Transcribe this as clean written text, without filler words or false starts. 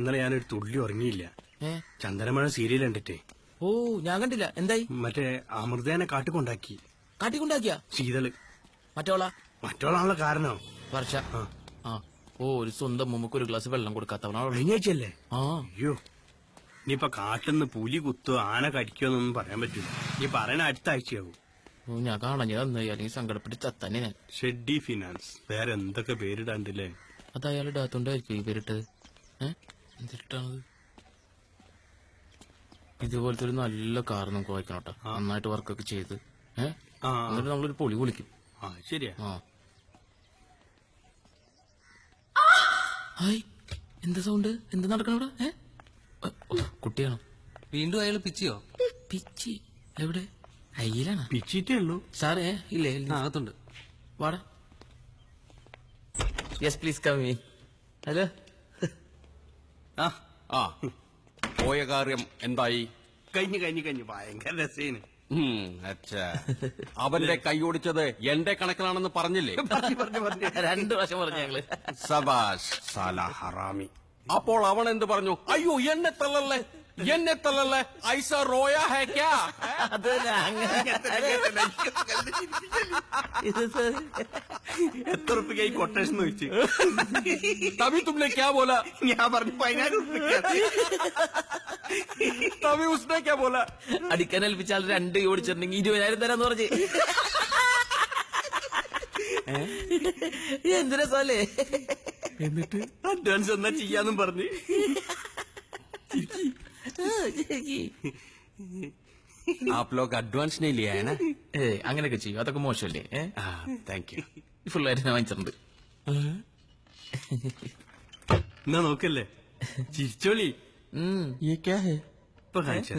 ഇന്നലെ ഞാനൊരു തുള്ളി ഉറങ്ങിയില്ല. ചന്ദനമഴ സീരിയൽ കണ്ടിട്ടേ. ഓ ഞാൻ കണ്ടില്ല. എന്തായി? മറ്റേ അമൃതേനെ കാട്ടിക്കൊണ്ടാക്കി. കാട്ടിക്കൊണ്ടാക്കിയ ശീതള് മറ്റോളാണല്ലോ കാരണം. വർഷ ഓ ഒരു സ്വന്തം മുമ്പ് ഒരു ഗ്ലാസ് വെള്ളം കൊടുക്കാത്തവനാ. കഴിഞ്ഞാഴ്ചയല്ലേ? അയ്യോ, ഇനിയിപ്പൊ കാട്ടിന്ന് പുലി കുത്തോ ആന കടിക്കോന്നൊന്നും പറയാൻ പറ്റില്ല. നീ പറയണ അടുത്ത ആഴ്ചയാവും. ഞാൻ കാണഞ്ഞത് അല്ലെങ്കിൽ സങ്കടപ്പെട്ട് ചത്തന്നെ ഞാൻ. ഷെഡ്ഡി ഫിനാൻസ്, വേറെ എന്തൊക്കെ പേരിടാണ്ടില്ലേ? അത് അയാൾ ഇടാത്തോണ്ടായിരിക്കും ഈ പേരിട്ടത്. എന്തിട്ടാണത്? ഇതുപോലത്തെ ഒരു നല്ല കാർ നമുക്ക് വായിക്കണോട്ടോ, നന്നായിട്ട് വർക്കൊക്കെ ചെയ്ത്. എന്നിട്ട് നമ്മളൊരു പൊളി വിളിക്കും. ശരിയാ. ഹായ്, എന്താ സൗണ്ട്? എന്താ നടക്കണ ഇവിടെ? കുട്ടിയാണോ? വീണ്ടും അയാൾ പിച്ചിയോ? പിച്ചി എവിടെ? അയ്യിലാണ്. പിച്ചിട്ടേ ഉള്ളൂ സാറേ. ഇല്ലേ, അകത്തുണ്ട്. വാടാ. Yes please come in. Hello. പോയ കാര്യം എന്തായി? കഴിഞ്ഞു ഭയങ്കര രസേന്. അവന്റെ കൈയോടിച്ചത് എന്റെ കണക്കിലാണെന്ന് പറഞ്ഞില്ലേ? 2 പ്രാവശ്യം പറഞ്ഞു ഞങ്ങള്. സബാഷ് സാല ഹറാമി. അപ്പോൾ അവൻ എന്ത് പറഞ്ഞു? അയ്യോ എന്നെ തള്ളല്ലേ ഐസ റോയ ഹേ ക്യാ? എത്ര റുപ്യ കൊട്ടേഷൻ ചോദിച്ചു. തവി തുമ്നെ ക്യാ ബോല? ഞാൻ പറഞ്ഞു 10,000 റുപ്യ. തവി ഉസ്നെ ക്യാ ബോല? അടിക്കാൻ ഏൽപ്പിച്ചാൽ 2 ഓടിച്ചിട്ടുണ്ടെങ്കിൽ 20,000 തരാന്ന് പറഞ്ഞു. എന്തിനാ സാലേ? എന്നിട്ട് അഡ്വാൻസ് എന്നാ ചെയ്യാന്നും പറഞ്ഞു. ആപ് ലോഗ് അഡ്വാൻസ് नहीं लिया है ना? അങ്ങനെയൊക്കെ ചെയ്യും, അതൊക്കെ മോശമല്ലേ? Thank you. ഫുള്ളായിട്ട് ഞാൻ വാങ്ങിച്ചിട്ടുണ്ട്. എന്നാ നോക്കല്ലേ, ചിരിച്ചോളി. ये क्या है? ഇപ്പൊ കാണിച്ചു